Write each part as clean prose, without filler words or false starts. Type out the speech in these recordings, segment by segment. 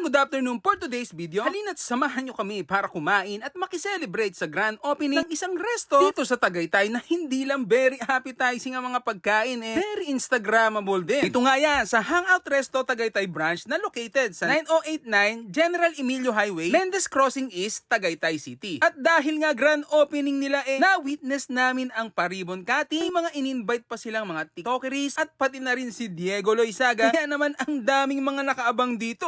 good afternoon for today's video. Halina't samahan nyo kami para kumain at makiselebrate sa grand opening ng isang resto dito sa Tagaytay na hindi lang very appetizing ang mga pagkain very Instagrammable din. Ito nga yan sa Hangout Resto Tagaytay branch na located sa 9089 General Emilio Highway, Mendez Crossing East, Tagaytay City. At dahil nga grand opening nila na-witness namin ang paribon cutting, mga in-invite pa silang mga tiktokeries at pati na rin si Diego Loizaga. Kaya naman ang daming mga nakaabang dito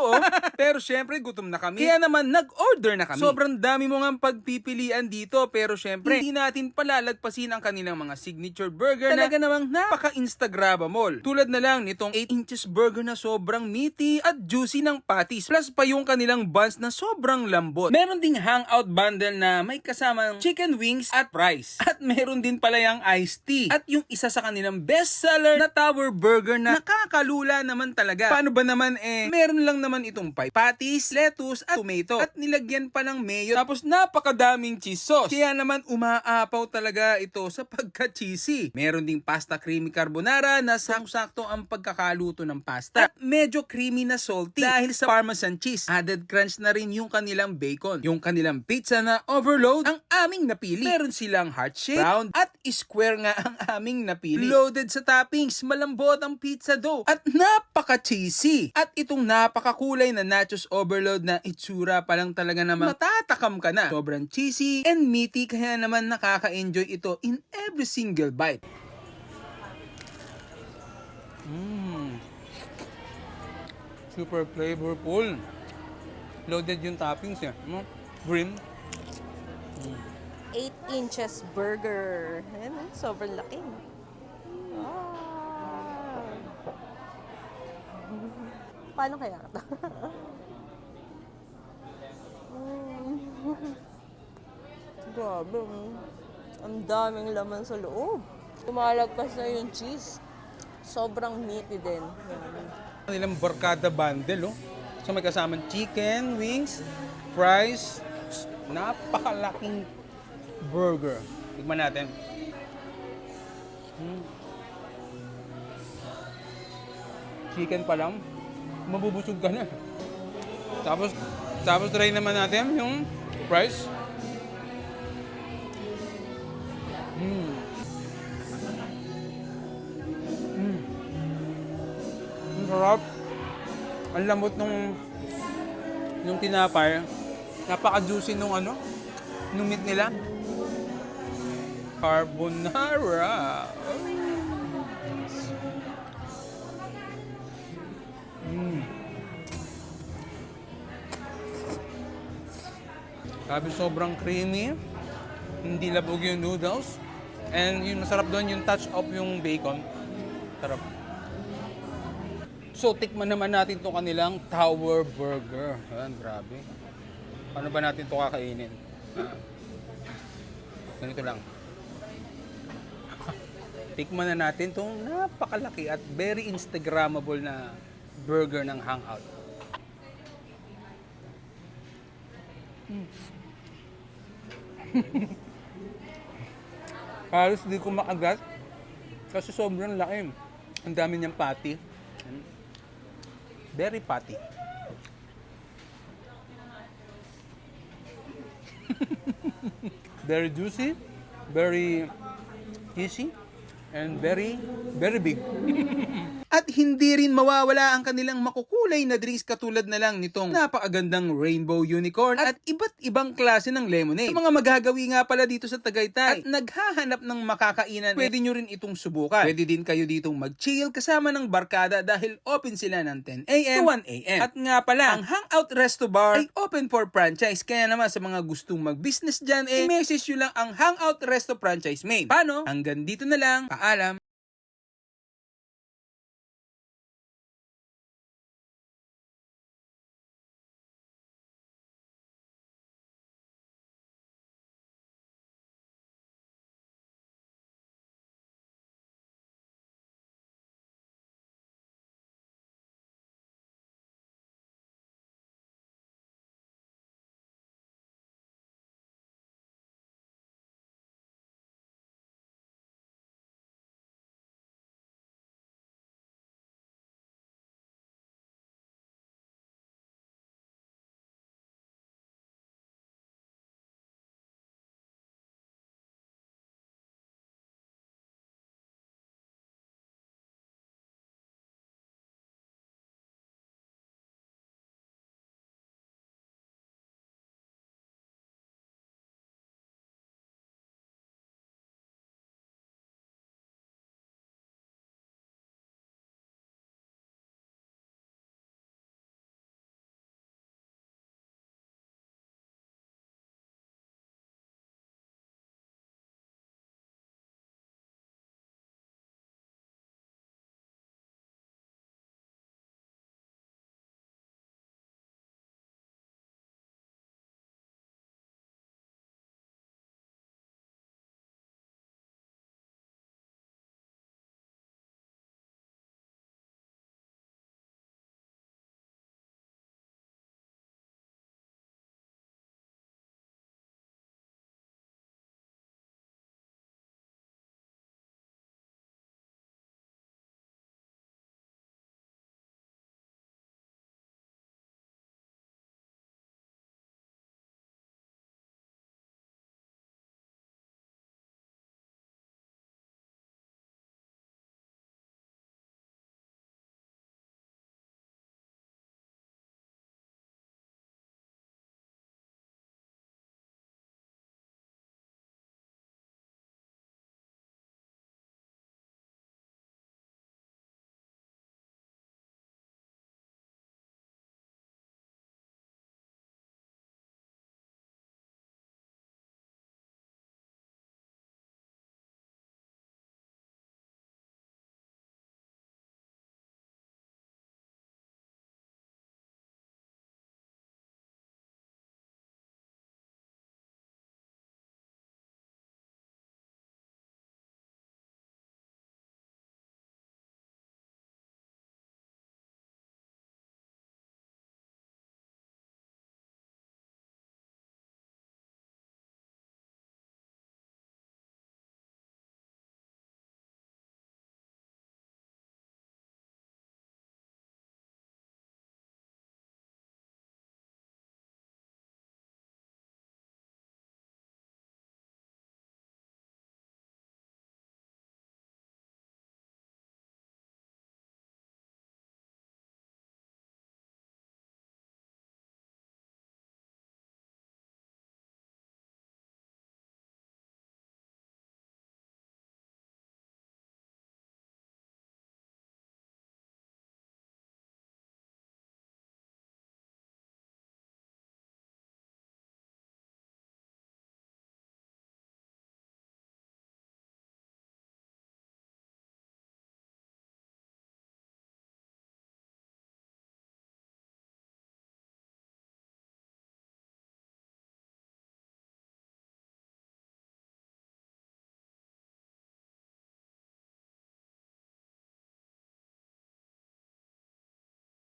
Pero syempre gutom na kami. Kaya naman nag-order na kami. Sobrang dami mo nga pagpipilian dito pero syempre hindi natin palalagpasin ang kanilang mga signature burger. Talaga namang napaka-Instagrammable. Tulad na lang nitong 8 inches burger na sobrang meaty at juicy ng patties. Plus pa yung kanilang buns na sobrang lambot. Meron ding hangout bundle na may kasamang chicken wings at fries. At meron din pala yung iced tea. At yung isa sa kanilang bestseller na tower burger na nakakalula naman talaga. Paano ba naman meron lang naman itong pie patties, lettuce at tomato. At nilagyan pa ng mayo. Tapos napakadaming cheese sauce. Kaya naman umaapaw talaga ito sa pagka-cheesy. Meron ding pasta creamy carbonara na sakto ang pagkakaluto ng pasta. At medyo creamy na salty dahil sa parmesan cheese. Added crunch na rin yung kanilang bacon. Yung kanilang pizza na overload ang aming napili. Meron silang heart shape, round at square nga ang aming napili. Loaded sa toppings, malambot ang pizza dough at napaka-cheesy. At itong napakakulay na nachos overload na itsura pa lang talaga naman matatakam ka na. Sobrang cheesy and meaty kaya naman nakaka-enjoy ito in every single bite. Super flavorful. Loaded yung toppings niya. Green. 8 inches burger. Ayan, sobrang laki. Paano kaya ito? Grabe. Ang daming laman sa loob. Tumalagpas na yung cheese. Sobrang meaty din. Nilang barkada bundle, So may kasamang chicken, wings, fries, napakalaking burger. Tignan natin. Chicken pa lang, mabubusog ka na. Tapos try naman natin yung fries. Ang sarap. Ang lambot nung tinapay. Napaka-juicy nung meat nila. Carbonara. Sabi sobrang creamy. Hindi labog yung noodles. And yung masarap doon yung touch of yung bacon. Sarap. So, tikman naman natin itong kanilang tower burger. Ayan, grabe. Paano ba natin ito kakainin? Ganito lang. Tikman na natin itong napakalaki at very Instagrammable na burger ng Hangout. Halos di ko makagat kasi sobrang laki. Ang dami niyang patty. Very patty. Very juicy, very cheesy, and very big. At hindi rin mawawala ang kanilang makukulay na drinks katulad na lang nitong napakagandang rainbow unicorn at iba't ibang klase ng lemonade. Sa mga maghagawi nga pala dito sa Tagaytay at naghahanap ng makakainan, pwede nyo rin itong subukan. Pwede din kayo ditong mag-chill kasama ng barkada dahil open sila ng 10 a.m. to 1 a.m. At nga pala, ang Hangout Resto Bar ay open for franchise. Kaya naman sa mga gustong mag-business dyan, i-message nyo lang ang Hangout Resto Franchise Main. Paano? Hanggang dito na lang. Paalam.